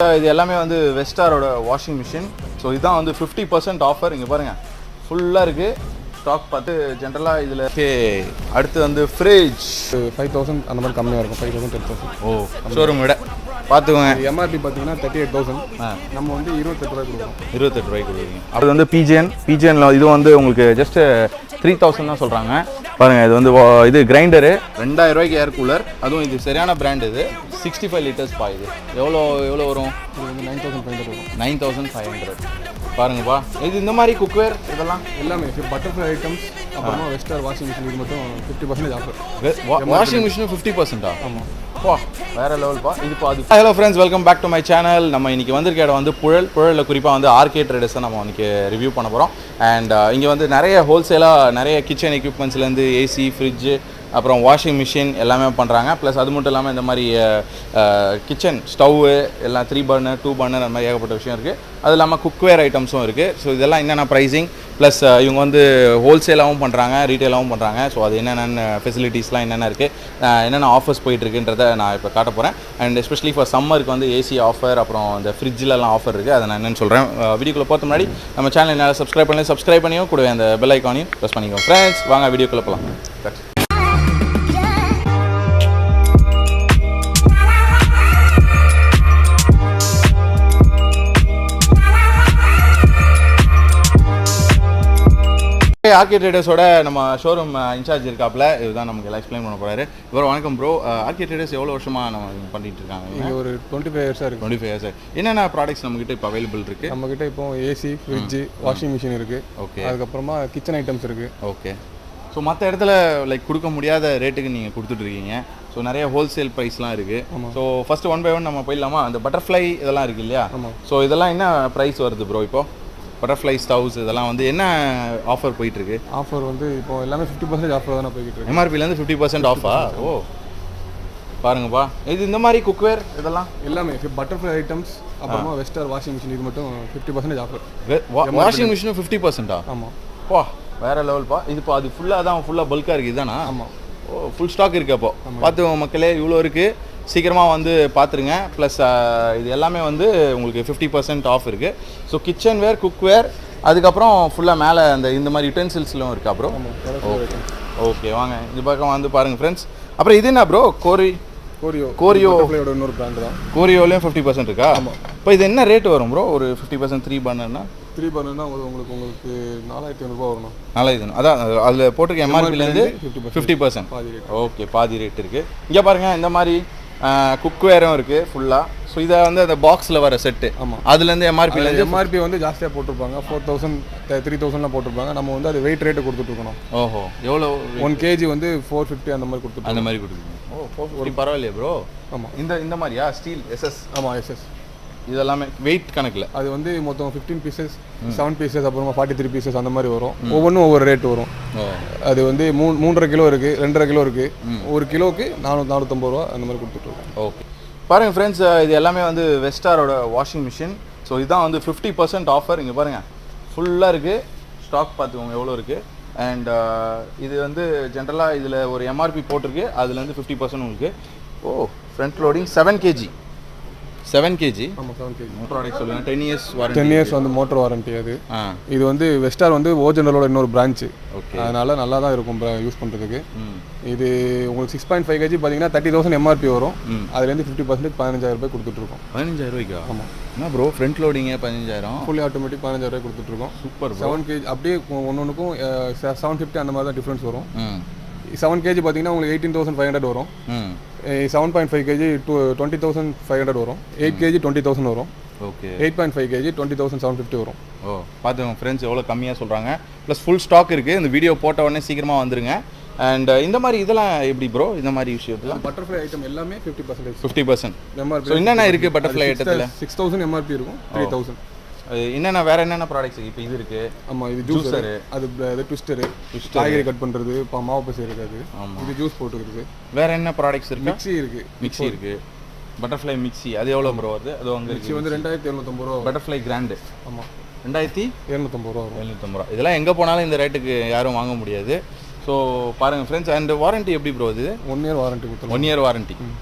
இது எல்லாமே வந்து வெஸ்டாரோட வாஷிங் மிஷின். ஸோ இதுதான் வந்து 50% ஆஃபர். இங்கே பாருங்கள் ஃபுல்லாக இருக்குது ஸ்டாக் பார்த்து. ஜென்ரலாக இதில் அடுத்து வந்து ஃப்ரிட்ஜ் 5000 அந்த மாதிரி கம்மியாக இருக்கும். 5000 10,000. ஓ ஷோரூம் விட பார்த்துக்கோங்க. எம்ஆர்பி பார்த்தீங்கன்னா 38,000. நம்ம வந்து 28 ரூபாய் கொடுக்குறோம். 28 ரூபாய்க்கு கொடுக்குறீங்க. அது வந்து பிஜிஎனில் இது வந்து உங்களுக்கு ஜஸ்ட்டு 3000 தான் சொல்கிறாங்க. பாருங்கள் இது வந்து இது கிரைண்டரு 2000 ரூபாய்க்கு ஏர் கூலர். அதுவும் இது சரியான பிராண்ட். இது 65 லிட்டர்ஸ் பா. இது எவ்வளோ வரும்? இது வந்து 9,500 வரும். 9,500 பாருங்கப்பா. இது இந்த மாதிரி குக்வேர் இதெல்லாம் எல்லாமே பட்டர்ஃப்ளை ஐட்டம்ஸ், அப்புறமா வெஸ்டார் வாஷிங் மிஷின் இது மட்டும் 50% ஆஃபர். வாஷிங் மிஷினும் 50%? ஆமாம். பா வேறு லெவல்ப்பா. இதுப்பா அது. Hello friends, welcome back to my channel. நம்ம இன்றைக்கி வந்திருக்க இடம் வந்து புழலில் குறிப்பாக வந்து ஆர்கே ட்ரேடர்ஸை நம்ம இன்றைக்கி ரிவ்யூ பண்ண போகிறோம். அண்ட் இங்கே வந்து நிறைய ஹோல்சேலாக நிறைய கிச்சன் எக்யூப்மெண்ட்ஸ்லேருந்து ஏசி, ஃப்ரிட்ஜு, அப்புறம் வாஷிங் மிஷின் எல்லாமே பண்ணுறாங்க. ப்ளஸ் அது மட்டும் இல்லாமல் இந்த மாதிரி கிச்சன் ஸ்டவ்வு எல்லாம் 3 பர்னர் 2 பர்னர் அந்த மாதிரி ஏகப்பட்ட விஷயம் இருக்குது. அது இல்லாமல் குக்வேர் ஐட்டம்ஸும் இருக்குது. ஸோ இதெல்லாம் என்னென்ன ப்ரைஸிங், ப்ளஸ் இவங்க வந்து ஹோல்சேலாகவும் பண்ணுறாங்க, ரீட்டெயிலாகவும் பண்ணுறாங்க. ஸோ அது என்னென்ன ஃபெசிலிட்டிஸ்லாம் என்னென்ன இருக்குது, என்னென்ன ஆஃபர்ஸ் போயிட்டுருக்குன்றதை நான் இப்போ காட்ட போகிறேன். அண்ட் எஸ்பெஷலி ஃபார் சம்மருக்கு வந்து ஏசி ஆஃபர், அப்புறம் இந்த ஃப்ரிட்ஜிலலாம் ஆஃபர் இருக்குது. அதை நான் என்னென்னு சொல்கிறேன். வீடியோக்குள்ளே போகிறது முன்னாடி நம்ம சேனல் என்னால் சப்ஸ்கிரைப் பண்ணியும் கூடவே அந்த பெல் ஐக்கானையும் ப்ரெஸ் பண்ணிக்கோங்க. ஃப்ரெண்ட்ஸ் வாங்க வீடியோக்குள்ளே போகலாம். ஆர்கே ட்ரேடர்ஸோட நம்ம ஷோரூம் இன்சார்ஜ் இருக்காப்புல. இதுதான் நமக்கு எல்லாம் எக்ஸ்பிளைன் பண்ண போகிறாரு. இவர் வணக்கம் ப்ரோ. ஆர்கே ட்ரேடர்ஸ் எவ்வளோ வருஷமாக நம்ம பண்ணிட்டு இருக்காங்க? இங்கே ஒரு 25 இயர்ஸாக இருக்குது. 25 இயர்ஸ். என்னென்ன ப்ராடக்ட்ஸ் நம்மகிட்ட இப்போ அவைலபிள் இருக்குது? நம்மக்கிட்ட இப்போ ஏசி, ஃப்ரிட்ஜு, வாஷிங் மிஷின் இருக்குது. ஓகே. அதுக்கப்புறமா கிச்சன் ஐட்டம்ஸ் இருக்குது. ஓகே. ஸோ மற்ற இடத்துல லைக் கொடுக்க முடியாத ரேட்டுக்கு நீங்கள் கொடுத்துட்ருக்கீங்க. ஸோ நிறைய ஹோல்சேல் ப்ரைஸ்லாம் இருக்குது. ஸோ ஃபஸ்ட்டு 1 by 1 நம்ம போயிடலாமா? அந்த பட்டர்ஃப்ளை இதெல்லாம் இருக்குது இல்லையா? ஸோ இதெல்லாம் என்ன ப்ரைஸ் வருது ப்ரோ இப்போ? பட்டர்ஃப்ளை ஸ்டவ்ஸ் இதெல்லாம் வந்து என்ன ஆஃபர் போயிட்டுருக்கு? ஆஃபர் வந்து இப்போ எல்லாமே 50% ஆஃபர் தானே போய்கிட்டு இருக்கு. எம்ஆர்பிலேருந்து 50% ஆஃபா? ஓ பாருங்கப்பா. இது இந்த மாதிரி குக்வேர் இதெல்லாம் எல்லாமே பட்டர்ஃப்ளை ஐட்டம்ஸ், அப்புறமா வெஸ்டார் வாஷிங் மிஷின் இது மட்டும் 50% ஆஃபர். வாஷிங் மிஷினும் 50%? ஆமாம். பா வேறு லெவல்ப்பா. இதுப்பா அது ஃபுல்லாக பல்காக இருக்குது இதுதானா? ஆமாம். ஓ ஃபுல் ஸ்டாக் இருக்குது. அப்போ பார்த்து மக்களே இவ்வளோ இருக்குது, சீக்கிரமாக வந்து பார்த்துருங்க. ப்ளஸ் இது எல்லாமே வந்து உங்களுக்கு 50% ஆஃப் இருக்குது. ஸோ கிச்சன் வேர், குக்வேர், அதுக்கப்புறம் ஃபுல்லாக மேலே இந்த மாதிரி யுட்டென்சில்ஸ்லாம் இருக்கா ப்ரோ? ஓகே வாங்க இது பக்கம் வந்து பாருங்கள் ஃப்ரெண்ட்ஸ். அப்புறம் இது என்ன ப்ரோ? கோரியோ இன்னொரு பிராண்ட் தான். கோரியோலையும் 50% இருக்கா? இப்போ இது என்ன ரேட் வரும் ப்ரோ? ஒரு 50% 3 பர்னர்னா 3 பர்னர்னா உங்களுக்கு 4,500 ரூபா வரணும். 4,500. அதான் அதில் போட்டிருக்க எம்ஆர்பிலேருந்து 50%. ஓகே, பாதி ரேட் இருக்குது. இங்கே பாருங்கள் இந்த மாதிரி குக்வேரும் இருக்குது ஃபுல்லாக. ஸோ இதை வந்து அந்த பாக்ஸில் வர செட்டு. ஆமாம். அதுலேருந்து எம்ஆர்பி வந்து ஜாஸ்தியாக போட்டிருப்பாங்க. 4,000 3,000 போட்டிருப்பாங்க. நம்ம வந்து அது வெயிட் ரேட்டு கொடுத்துட்ருக்கணும். ஓஹோ எவ்வளோ? 1 kg வந்து 450 அந்த மாதிரி கொடுத்துருக்கோம். அந்த மாதிரி கொடுத்துருக்கோம். ஓ 450 பரவாயில்லையே ப்ரோ. ஆமாம். இந்த மாதிரியா ஸ்டீல் எஸ்எஸ்? ஆமாம் எஸ்எஸ். இதெல்லாமே வெயிட் கணக்கில் அது வந்து மொத்தம் 15 பீசஸ், 7 பீசஸ், அப்புறமா 43 பீசஸ் அந்த மாதிரி வரும். ஒவ்வொன்றும் ஒவ்வொரு ரேட் வரும். அது வந்து 3.5 கிலோ இருக்குது, 2.5 கிலோ இருக்குது. 1 கிலோவுக்கு 450 ரூபா அந்த மாதிரி கொடுத்துட்ருக்கோம். ஓகே பாருங்கள் ஃப்ரெண்ட்ஸ், இது எல்லாமே வந்து வெஸ்டாரோட வாஷிங் மிஷின். ஸோ இதுதான் வந்து 50% ஆஃபர். இங்கே பாருங்கள் ஃபுல்லாக இருக்குது ஸ்டாக். பார்த்துக்கோங்க எவ்வளோ இருக்குது. அண்ட் இது வந்து ஜென்ரலாக இதில் ஒரு எம்ஆர்பி போட்டிருக்கு. அதுலேருந்து 50% உங்களுக்கு. ஓ ஃப்ரண்ட் லோடிங் 7 kg. 7 kg. ஆமாம் 7 kg. ப்ராடக்ட் சொல்லுங்கள். 10 years வாரண்டி. 10 years வந்து மோட்டர் வாரண்டி. அது இது வந்து வெஸ்டார் வந்து ஓஜெனரோட இன்னொரு பிரான்ச்சு. ஓகே. அதனால நல்லா தான் இருக்கும் யூஸ் பண்ணுறதுக்கு. இது உங்களுக்கு 6.5 kg பார்த்தீங்கன்னா 30,000 எம்ஆர்பி வரும். அதுலேருந்து 50% 15,000 ரூபாய் கொடுத்துட்ருக்கோம். 15,000 ரூபாய்க்கா? ஆமாம். என்ன ப்ரோ ஃப்ரண்ட் லோடிங்கே 15,000? ஃபுல்லி ஆட்டோமேட்டிக் 15,000 ரூபாய் கொடுத்துட்ருக்கோம். சூப்பர். 7 kg அப்படியே ஒன்றுக்கும் 750 அந்த மாதிரி தான் டிஃப்ரென்ஸ் வரும். 7 kg பார்த்தீங்கன்னா உங்களுக்கு 18,500 வரும். 7.5 kg 20,500 வரும். 8 kg 20,000 வரும். ஓகே. 8.5 kg 20,750 வரும். ஓ பார்த்துக்கோங்க ஃப்ரெண்ட்ஸ் எவ்வளோ கம்மியாக சொல்கிறாங்க. ப்ளஸ் ஃபுல் ஸ்டாக் இருக்குது. இந்த வீடியோ போட்ட உடனே சீக்கிரமாக வந்துருங்க. அண்ட் இந்த மாதிரி இதெல்லாம் எப்படி ப்ரோ? இந்த மாதிரி விஷயத்தில் பட்டர்ஃப்ளை ஐட்டம் எல்லாமே 50%. 50% எம்ஆர்பி. ஸோ என்னென்ன இருக்குது பட்டர்ஃப்ளை ஐட்டத்தில்? 6,000 எம்ஆர்பி இருக்கும். 3,000. என்னென்ன வேறு என்னென்ன ப்ராடக்ட்ஸ் இருக்குது? இப்போ இது இருக்குது. ஆமாம். இது ஜூஸரு, அது ட்விஸ்டரு, காய்கறி கட் பண்ணுறது, இப்போ மாவு பசி இருக்காது. ஆமாம். இது ஜூஸ் போட்டுக்கிறது. வேறு என்ன ப்ராடக்ட்ஸ் இருக்குது? மிக்ஸி இருக்குது. பட்டர்ஃப்ளை மிக்ஸி அது எவ்வளோ ப்ரோ வருது? அது அங்கே மிக்ஸி வந்து 2,750 ரூபா. Butterfly grand. ஆமாம் 2,750 ரூபா வரும். 750 ரூபா. இதெல்லாம் எங்கே போனாலும் இந்த ரேட்டுக்கு யாரும் வாங்க முடியாது. ஸோ பாருங்கள் ஃப்ரெண்ட்ஸ். அண்ட் வாரண்ட்டி எப்படி ப்ரோ? இது 1 year வாரண்ட்டி கொடுத்துருவோம். 1 year warranty.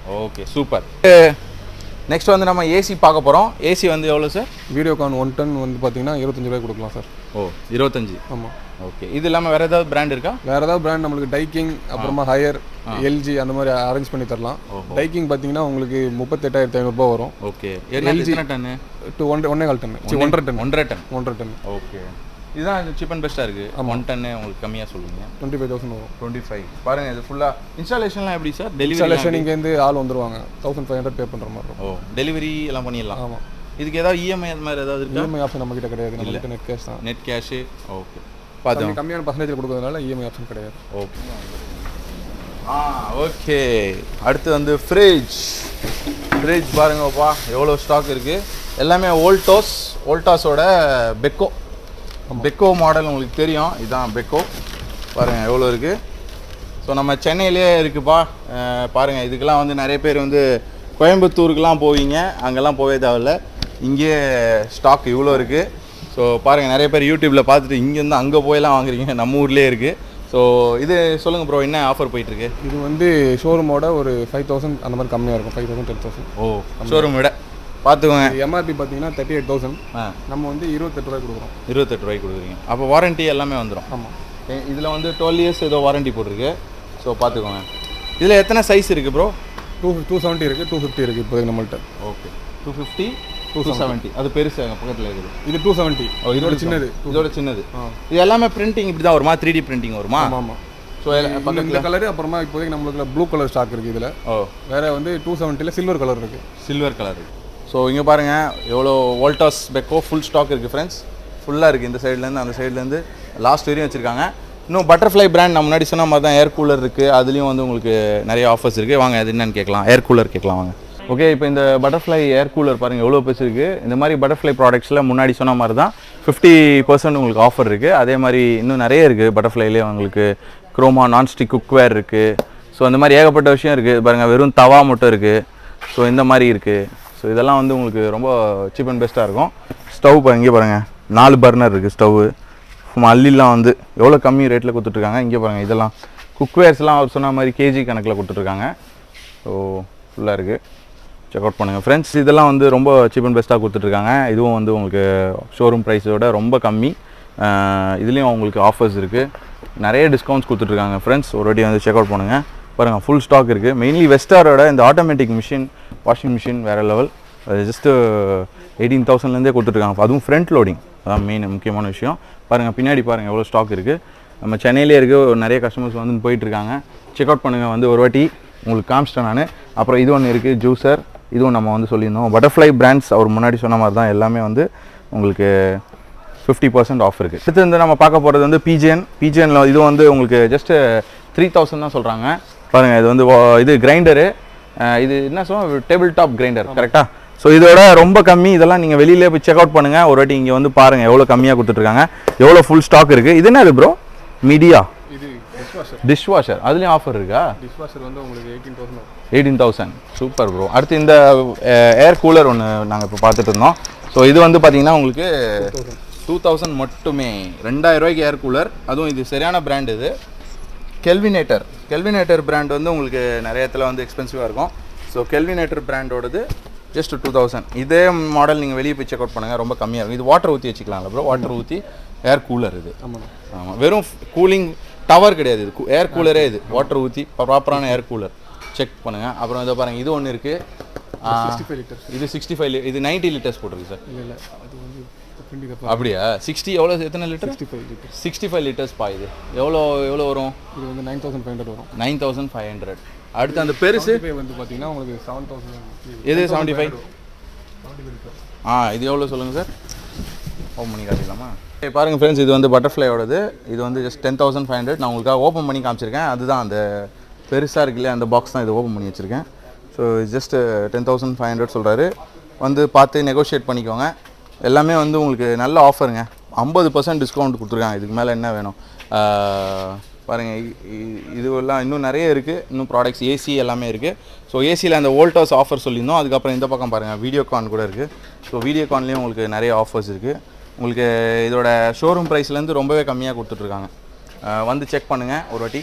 Okay super. Next வந்து நம்ம ஏசி பார்க்க போகிறோம். ஏசி வந்து எவ்வளோ சார்? வீடியோகான் 1 டன் வந்து பார்த்தீங்கன்னா 25 ரூபாய் கொடுக்கலாம் சார். ஓ 25. ஆமாம். ஓகே. இது இல்லாமல் வேறு ஏதாவது பிராண்ட் இருக்கா? வேறு ஏதாவது பிராண்ட் நம்மளுக்கு டைக்கிங் அப்புறமா ஹையர் எல்ஜி அந்த மாதிரி அரேஞ்ச் பண்ணி தரலாம். டைக்கிங் பார்த்தீங்கன்னா உங்களுக்கு 38,500 வரும். Okay. LG ton to 1.5 ton 1.5 ton. Okay. இதுதான் சீப் அண்ட் பெஸ்ட்டாக இருக்குது. 1 டன்னு உங்களுக்கு கம்மியாக சொல்லுங்க. 25,000 வரும். 25. பாருங்கள் இது ஃபுல்லாக இன்ஸ்டாலேஷன்லாம் எப்படி சார்? இன்ஸ்டாலேஷன் இங்கேருந்து ஆள் வந்துருவாங்க. 1500 பே பண்ணுற மாதிரி இருக்கும். ஓ டெலிவரி எல்லாம் பண்ணிடலாம். ஆமாம். இதுக்கு ஏதாவது இஎம்ஐ அந்த மாதிரி ஏதாவது இருக்கா? இஎம்ஐ ஆப்ஷன் நம்மகிட்ட கிடையாது. நம்மகிட்ட நெட் கேஷ் தான். Net cash. ஓகே. பார்த்தோம். கம்மியான பர்சன்டேஜ் கொடுக்கறதுனால இஎம்ஐ ஆப்ஷன் கிடையாது. ஓகே. ஓகே. அடுத்து வந்து ஃப்ரிட்ஜ் பாருங்கப்பா எவ்வளோ ஸ்டாக் இருக்குது. எல்லாமே ஓல்டாஸோட பெக்கோ மாடல் உங்களுக்கு தெரியும். இதுதான் பெக்கோ. பாருங்கள் எவ்வளோ இருக்குது. ஸோ நம்ம சென்னையிலே இருக்குப்பா. பாருங்கள் இதுக்கெல்லாம் வந்து நிறைய பேர் வந்து கோயம்புத்தூருக்கெலாம் போவீங்க, அங்கெல்லாம் போவே தேவையில்ல. இங்கே ஸ்டாக் இவ்வளோ இருக்குது. ஸோ பாருங்கள் நிறைய பேர் யூடியூப்பில் பார்த்துட்டு இங்கேருந்து அங்கே போயெல்லாம் வாங்குறீங்க. நம்ம ஊர்லேயே இருக்குது. ஸோ இது சொல்லுங்கள் ப்ரோ, என்ன ஆஃபர் போயிட்டுருக்கு? இது வந்து ஷோரூமோட ஒரு 5,000 அந்த மாதிரி கம்மியாக இருக்கும். 5,000 10,000. ஓ ஷோரூம் விட பார்த்துக்கோங்க. எம்ஆர்பி பார்த்தீங்கன்னா 38,000. நம்ம வந்து 28 ரூபாய் கொடுக்குறோம். 28 ரூபாய்க்கு கொடுக்குறீங்க. அப்போ வாரண்ட்டி எல்லாமே வந்துடும். ஆமாம். இதில் வந்து 12 இயர்ஸ் ஏதோ வாரண்ட்டி போட்டிருக்கு. ஸோ பார்த்துக்கோங்க. இதில் எத்தனை சைஸ் இருக்குது ப்ரோ? 270 இருக்குது, 250 இருக்குது இப்போதைக்கு நம்மள்ட்ட. ஓகே. 250, 270. அது பெருசு அங்கே பக்கத்தில் இருக்குது. இது 270. இதோட சின்னது. இது எல்லாமே பிரிண்டிங் இப்படி தான் வருமா? 3D பிரிண்டிங் வருமா? ஆமாம். ஸோ இந்த கலரு அப்புறமா இப்போதைக்கு நம்மளுக்கு ப்ளூ கலர் ஸ்டாக் இருக்குது இதில். வேறு வந்து 270ல் சில்வர் கலர் இருக்குது. Silver colour. ஸோ இங்கே பாருங்கள் எவ்வளோ வோல்டாஸ் பெக்கோ ஃபுல் ஸ்டாக் இருக்குது ஃப்ரெண்ட்ஸ். ஃபுல்லாக இருக்குது. இந்த சைட்லேருந்து அந்த சைட்லேருந்து லாஸ்ட் வரையும் வச்சுருக்காங்க. இன்னும் பட்டர்ஃப்ளை பிராண்ட் நம்ம முன்னாடி சொன்ன மாதிரி தான் ஏர் கூலர் இருக்குது. அதுலேயும் வந்து உங்களுக்கு நிறைய ஆஃபர்ஸ் இருக்குது. வாங்க அது என்னென்னு கேட்கலாம். ஏர் கூலர் கேட்கலாம் வாங்க. ஓகே. இப்போ இந்த பட்டர்ஃப்ளை ஏர் கூலர் பாருங்கள் எவ்வளோ பெருசு இருக்குது. இந்த மாதிரி பட்டர்ஃப்ளை ப்ராடக்ட்ஸில் முன்னாடி சொன்ன மாதிரி தான் 50% உங்களுக்கு ஆஃபர் இருக்குது. அதே மாதிரி இன்னும் நிறைய இருக்குது. பட்டர்ஃப்ளைலேயே உங்களுக்கு குரோமா நான்ஸ்டிக் குக்வேர் இருக்குது. ஸோ அந்த மாதிரி ஏகப்பட்ட விஷயம் இருக்குது. பாருங்கள் வெறும் தவா மட்டும் இருக்குது. ஸோ இந்த மாதிரி இருக்குது. ஸோ இதெல்லாம் வந்து உங்களுக்கு ரொம்ப சீப் அண்ட் பெஸ்ட்டாக இருக்கும். ஸ்டவ் இங்கே பாருங்கள் 4 பர்னர் இருக்குது ஸ்டவ்வு. அள்ளிலாம் வந்து எவ்வளோ கம்மி ரேட்டில் கொடுத்துட்ருக்காங்க. இங்கே பாருங்கள் இதெல்லாம் குக்வேர்ஸ்லாம் அவர் சொன்ன மாதிரி கேஜி கணக்கில் கொடுத்துட்ருக்காங்க. ஸோ ஃபுல்லாக இருக்குது. செக் அவுட் பண்ணுங்கள் ஃப்ரெண்ட்ஸ். இதெல்லாம் வந்து ரொம்ப சீப் அண்ட் பெஸ்ட்டாக கொடுத்துட்ருக்காங்க. இதுவும் வந்து உங்களுக்கு ஷோரூம் ப்ரைஸோட ரொம்ப கம்மி. இதுலேயும் உங்களுக்கு ஆஃபர்ஸ் இருக்குது. நிறைய டிஸ்கவுண்ட்ஸ் கொடுத்துட்ருக்காங்க ஃப்ரெண்ட்ஸ். ஒரு வாட்டி வந்து செக் அவுட் பண்ணுங்கள். பாருங்கள் ஃபுல் ஸ்டாக் இருக்குது. மெயின்லி வெஸ்டாரோட இந்த ஆட்டோமேட்டிக் வாஷிங் மிஷின் வேறு லெவல். ஜஸ்ட்டு 18,000லேருந்தே கொடுத்துட்ருக்காங்க. அதுவும் ஃப்ரண்ட் லோடிங். அதான் மெயின் முக்கியமான விஷயம். பாருங்கள் பின்னாடி பாருங்கள் எவ்வளோ ஸ்டாக் இருக்குது. நம்ம சென்னையிலே இருக்குது. நிறைய கஸ்டமர்ஸ் வந்து போயிட்டுருக்காங்க. செக் அவுட் பண்ணுங்கள். வந்து ஒரு வாட்டி உங்களுக்கு காமிச்சிட்டேன் நான். அப்புறம் இது ஒன்று இருக்குது ஜூஸர். இதுவும் நம்ம வந்து சொல்லியிருந்தோம். பட்டர்ஃப்ளை பிராண்ட்ஸ் அவர் முன்னாடி சொன்ன மாதிரி தான் எல்லாமே வந்து உங்களுக்கு 50% ஆஃப் இருக்குது. அடுத்து வந்து நம்ம பார்க்க போகிறது வந்து பிஜிஎனில் இது வந்து உங்களுக்கு ஜஸ்ட்டு 3,000 தான் சொல்கிறாங்க. பாருங்கள் இது வந்து இது கிரைண்டரு. இது என்ன சொல்லுவோம்? டேபிள் டாப் கிரைண்டர் கரெக்டாக. ஸோ இதோட ரொம்ப கம்மி. இதெல்லாம் நீங்கள் வெளியிலே போய் செக் அவுட் பண்ணுங்கள். ஒரு வாட்டி இங்கே வந்து பாருங்கள் எவ்வளோ கம்மியாக கொடுத்துட்ருக்காங்க. எவ்வளோ ஃபுல் ஸ்டாக் இருக்குது. இது என்ன இது ப்ரோ? Media dishwasher. அதுலேயும் ஆஃபர் இருக்கா? டிஷ்வாஷர் வந்து உங்களுக்கு 18,000. 18,000. Super bro. அடுத்து இந்த ஏர் கூலர் ஒன்று நாங்கள் இப்போ பார்த்துட்டு இருந்தோம். ஸோ இது வந்து பார்த்தீங்கன்னா உங்களுக்கு 2,000 மட்டுமே. 2,000 ரூபாய்க்கு ஏர் கூலர். அதுவும் இது சரியான பிராண்ட். இது கெல்வினேட்டர் பிராண்ட் வந்து உங்களுக்கு நிறைய இடத்துல வந்து எக்ஸ்பென்சிவாக இருக்கும். ஸோ கெல்வினேட்டர் பிராண்டோடது ஜஸ்ட் 2,000. இதே மாடல் நீங்கள் வெளியே போய் செக் அவுட் பண்ணுங்கள். ரொம்ப கம்மியாக இருக்கும். இது வாட்டர் ஊற்றி வச்சுக்கலாம்ல ப்ரோ? வாட்டர் ஊற்றி ஏர் கூலர் இது. ஆமாம். வெறும் கூலிங் டவர் கிடையாது. இது ஏர் கூலரே. இது வாட்டர் ஊற்றி ப்ராப்பரான ஏர் கூலர். செக் பண்ணுங்கள். அப்புறம் இதை பாருங்கள் இது ஒன்று இருக்குது. 65 லிட்டர். இது 65 இது 90 லிட்டர்ஸ் போட்டிருக்கு சார். இல்லை அது வந்து அப்படியா? 60 எவ்வளோ? எத்தனை லிட்டர்? 65 லிட்டர்ஸ் பா. இது எவ்வளோ வரும்? இது வந்து 9,500 வரும். 9,500. அடுத்து அந்த பெருசு வந்து பார்த்தீங்கன்னா உங்களுக்கு 7,000. எது 75? இது எவ்வளோ சொல்லுங்கள் சார்? ஓப்பன் பண்ணி காட்டிக்கலாமா? பாருங்கள் ஃப்ரெண்ட்ஸ், இது வந்து பட்டர்ஃப்ளையோடது. இது வந்து ஜஸ்ட் 10,500. நான் உங்களுக்காக ஓப்பன் பண்ணி காமிச்சிருக்கேன். அதுதான் அந்த பெருசாக இருக்கு இல்லையா, அந்த பாக்ஸ் தான் இது ஓப்பன் பண்ணி வச்சுருக்கேன். ஸோ ஜஸ்ட் 10,500 சொல்கிறாரு. வந்து பார்த்து நெகோஷியேட் பண்ணிக்கோங்க. எல்லாமே வந்து உங்களுக்கு நல்ல ஆஃபருங்க. 50% டிஸ்கவுண்ட் கொடுத்துருக்காங்க. இதுக்கு மேலே என்ன வேணும்? பாருங்கள், இதுவெல்லாம் இன்னும் நிறைய இருக்குது. இன்னும் ப்ராடக்ட்ஸ் ஏசி எல்லாமே இருக்குது. ஸோ ஏசியில் அந்த வோல்டாஸ் ஆஃபர் சொல்லியிருந்தோம். அதுக்கப்புறம் இந்த பக்கம் பாருங்கள், வீடியோகான் கூட இருக்குது. ஸோ வீடியோகான்லேயும் உங்களுக்கு நிறைய ஆஃபர்ஸ் இருக்குது. உங்களுக்கு இதோட ஷோரூம் ப்ரைஸ்லேருந்து ரொம்பவே கம்மியாக கொடுத்துட்ருக்காங்க. வந்து செக் பண்ணுங்கள் ஒரு வாட்டி.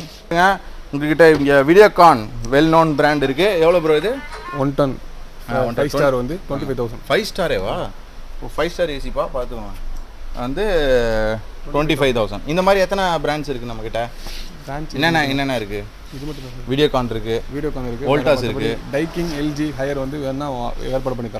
உங்கள்கிட்ட இங்கே வீடியோகான் வெல் நோன் பிராண்ட் இருக்குது. எவ்வளோ ப்ரோ இது? 1 டன் 5 ஸ்டார் வந்து 25000. 5 ஸ்டாரேவா? 5 ஸ்டார் ஏசிப்பா பார்த்துக்கோங்க வந்து 25000. இந்த மாதிரி எத்தனை பிராண்ட்ஸ் இருக்குது நம்மக்கிட்ட? என்னென்ன இருக்குது? இது மட்டும் தான். வீடியோகான் இருக்குது, வோல்டாஸ் இருக்குது, டைக்கிங், எல்ஜி, ஹையர் வந்து வேணா ஏற்பாடு பண்ணி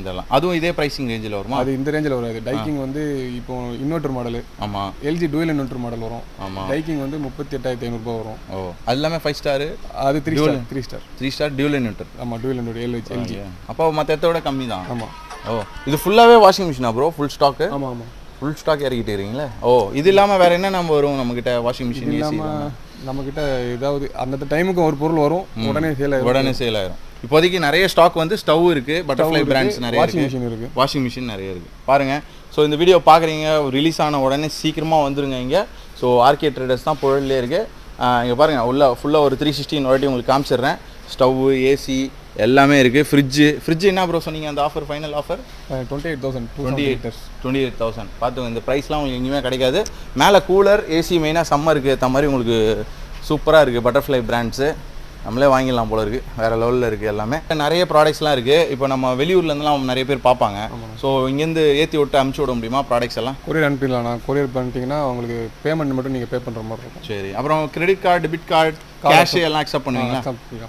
தரலாம். அதுவும் இதே ப்ரைசிங் ரேஞ்சில் வருமா? அது இந்த ரேஞ்சில் வராது. டைக்கிங் வந்து இப்போ இன்வெர்டர் மாடல். ஆமாம். எல்ஜி டூயல் இன்வெர்டர் மாடல் வரும். ஆமாம். டைக்கிங் வந்து 38500 வரும். ஓ, அது எல்லாமே 5 ஸ்டார். அது 3 ஸ்டார் டியூல் இன்வெர்டர். ஆமாம், டூயல் இன்வெர்டர் எல்ஜி. அப்போ மற்ற இடத்தோட கம்மி தான். ஆமாம். ஓ, இது ஃபுல்லாகவே வாஷிங் மிஷினா ப்ரோ? Full stack? ஆமாம். ஃபுல் ஸ்டாக் இறக்கிட்டு இருக்கீங்களே. ஓ, இது இல்லாமல் வேறு என்ன நம்ம வரும் நம்மக்கிட்ட? வாஷிங் மிஷின் இல்லாமல் நம்மக்கிட்ட ஏதாவது அந்த டைமுக்கு ஒரு பொருள் வரும், உடனே சேல் ஆயிரும். இப்போதைக்கு நிறைய ஸ்டாக் வந்து ஸ்டவ் இருக்குது, பட்டர்ஃப்ளை பிராண்ட்ஸ் நிறைய இருக்குது, வாஷிங் மிஷின் நிறைய இருக்குது பாருங்கள். ஸோ இந்த வீடியோ பார்க்குறீங்க, ரிலீஸ் ஆன உடனே சீக்கிரமாக வந்துருங்க இங்கே. ஸோ ஆர்கே ட்ரேடர்ஸ் தான் புழல்லே இருக்குது. இங்கே பாருங்கள், ஃபுல்லாக ஒரு 360 வாட்டி உங்களுக்கு காமிச்சிடுறேன். ஸ்டவ், ஏசி எல்லாமே இருக்குது. ஃப்ரிட்ஜ் என்ன ப்ரோ சொன்னீங்க அந்த ஆஃபர்? Final offer 28,000. பார்த்துங்க, இந்த ப்ரைஸ்லாம் உங்களுக்கு எங்கேயுமே கிடைக்காது. மேலே கூலர், ஏசி, மெயினாக சம்மருக்கு ஏற்ற மாதிரி உங்களுக்கு சூப்பராக இருக்குது. பட்டர்ஃப்ளை பிராண்ட்ஸு நம்மளே வாங்கிடலாம் போல இருக்குது. வேறு லெவலில் இருக்குது எல்லாமே. நிறைய ப்ராடக்ட்ஸ்லாம் இருக்குது. இப்போ நம்ம வெளியூர்லேருந்துலாம் நிறைய பேர் பார்ப்பாங்க. ஸோ இங்கேருந்து ஏற்றி விட்டு அமுச்சு விட முடியுமா ப்ராடக்ட்ஸ் எல்லாம்? கொரியர் அனுப்பிடலாம்ண்ணா. கொரியர் பண்ணிட்டீங்கன்னா உங்களுக்கு பேமெண்ட் மட்டும் நீங்கள் பே பண்ணுற மாதிரி இருக்கும். சரி. அப்புறம் credit card, debit card, cash எல்லாம் அக்செப்ட் பண்ணுவீங்களா?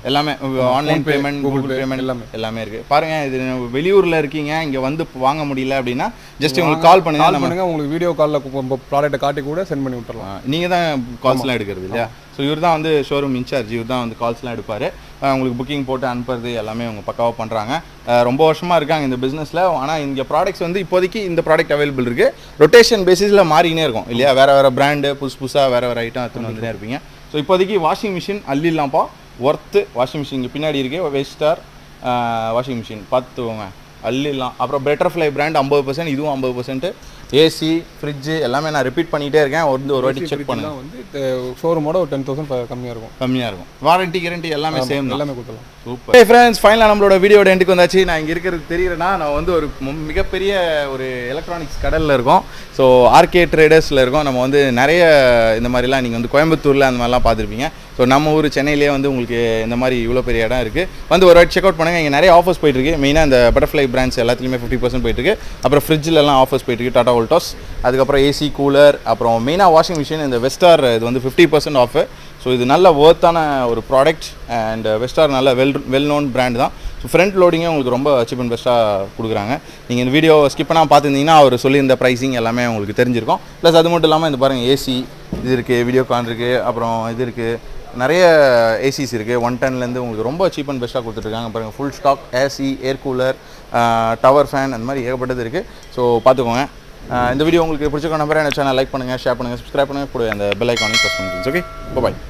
எல்லாமே ஆன்லைன் பேமெண்ட், கூகுள் பேமெண்ட் எல்லாமே இருக்குது. பாருங்கள், இது வெளியூரில் இருக்கீங்க, இங்கே வந்து வாங்க முடியல அப்படின்னா ஜஸ்ட் உங்களுக்கு கால் பண்ணுங்க. உங்களுக்கு வீடியோ காலில் ப்ராடக்ட்டை காட்டி கூட சென்ட் பண்ணி விட்டுறலாம். நீங்கள் தான் கால்ஸ்லாம் எடுக்கிறது இல்லையா? ஸோ இவர் தான் வந்து ஷோரூம் இன்சார்ஜ். இவர் தான் வந்து கால்ஸ்லாம் எடுப்பார். உங்களுக்கு புக்கிங் போட்டு அனுப்புறது எல்லாமே அவங்க பக்காவாக பண்ணுறாங்க. ரொம்ப வருஷமாக இருக்காங்க இந்த பிஸ்னஸில். ஆனால் இங்கே ப்ராடக்ட்ஸ் வந்து இப்போதைக்கு இந்த ப்ராடக்ட் அவைலபிள் இருக்குது. ரொட்டேஷன் பேசிஸில் மாறினே இருக்கும் இல்லையா? வேறு பிராண்டு புதுசாக வேறு ஐட்டம் எடுத்துன்னு வந்துட்டே இருப்பீங்க. ஸோ இப்போதைக்கு வாஷிங் மிஷின் அள்ளிடலாம்ப்பா. ஒர்த்து வாஷிங் மிஷின் இங்கே பின்னாடி இருக்குது. வெஸ்டார் வாஷிங் மிஷின் பார்த்துவோங்க, அள்ளிடலாம். அப்புறம் பெட்டர்ஃப்ளை பிராண்ட் 50%, இதுவும் 50%. ஏசி, ஃப்ரிட்ஜு எல்லாமே நான் ரிப்பீட் பண்ணிகிட்டே இருக்கேன். ஒரு வாட்டி செக் பண்ணுங்கள். வந்து ஷோரூமோட ஒரு 10,000 கம்மியாக இருக்கும். வாரண்டி கேரண்டி எல்லாமே சேம், எல்லாமே கொடுக்கலாம். சூப்பர். ஹே ஃப்ரெண்ட்ஸ், ஃபைனலாக நம்மளோட வீடியோட எண்டுக்கு வந்தாச்சு. நான் இங்கே இருக்கிறது தெரியுறேன்னா, நான் வந்து ஒரு மிகப்பெரிய ஒரு எலக்ட்ரானிக்ஸ் கடலில் இருக்கோம். ஸோ ஆர்கே ட்ரேடர்ஸில் இருக்கோம். நம்ம வந்து நிறைய இந்த மாதிரிலாம் நீங்கள் வந்து கோயம்புத்தூரில் அந்த மாதிரிலாம் பார்த்துருப்பீங்க. ஸோ நம்ம ஊர் சென்னையிலேயே வந்து உங்களுக்கு இந்த மாதிரி இவ்வளோ பெரிய இடம் இருக்குது. வந்து ஒரு வாட்டி செக் அவுட் பண்ணுங்கள். இங்கே நிறைய ஆஃபர்ஸ் போயிட்டுருக்கு. மெயினாக இந்த பட்டர்ஃப்ளை பிராண்ட்ஸ் எல்லாத்துலேயுமே 50% போயிட்டுருக்கு. அப்புறம் ஃப்ரிட்ஜிலலாம் ஆஃபர்ஸ் போயிட்டுருக்கு, டாடா வோல்டாஸ். அதுக்கப்புறம் ஏசி, கூலர், அப்புறம் மெயினாக வாஷிங் மிஷின். இந்த வெஸ்டார் இது வந்து 50% ஆஃபர். ஸோ இது நல்ல ஒர்த்தான ஒரு ப்ராடக்ட். அண்ட் வெஸ்டார் நல்ல வெல் நோன் பிராண்ட் தான். ஸோ ஃப்ரண்ட் லோடிங்கே உங்களுக்கு ரொம்ப சீப் அண்ட் பெஸ்ட்டாக கொடுக்குறாங்க. நீங்கள் இந்த வீடியோ ஸ்கிப் பண்ணால் பார்த்துருந்தீங்கன்னா அவர் சொல்லியிருந்த ப்ரைஸிங் எல்லாமே உங்களுக்கு தெரிஞ்சிருக்கும். ப்ளஸ் அது மட்டும் இல்லாமல் இந்த பாருங்கள், ஏசி இது இருக்குது, வீடியோகான் இருக்குது, அப்புறம் இது இருக்குது, நிறைய ஏசிஸ் இருக்குது. 110லேருந்து உங்களுக்கு ரொம்ப சீப் அண்ட் பெஸ்ட்டாக கொடுத்துட்ருக்காங்க. பாருங்கள், full stock AC, air cooler, tower fan, அந்த மாதிரி ஏகப்பட்டது இருக்குது. ஸோ பார்த்துக்கோங்க. இந்த வீடியோ உங்களுக்கு பிடிச்சிருக்க நம்பரை என்ன சேனல் லைக் பண்ணுங்கள், ஷேர் பண்ணுங்கள், சப்ஸ்கிரைப் பண்ணுங்கள், கூட அந்த பெல் ஐக்கானையும் ப்ரெஸ் பண்ணுங்கள். ஓகே, பாய்.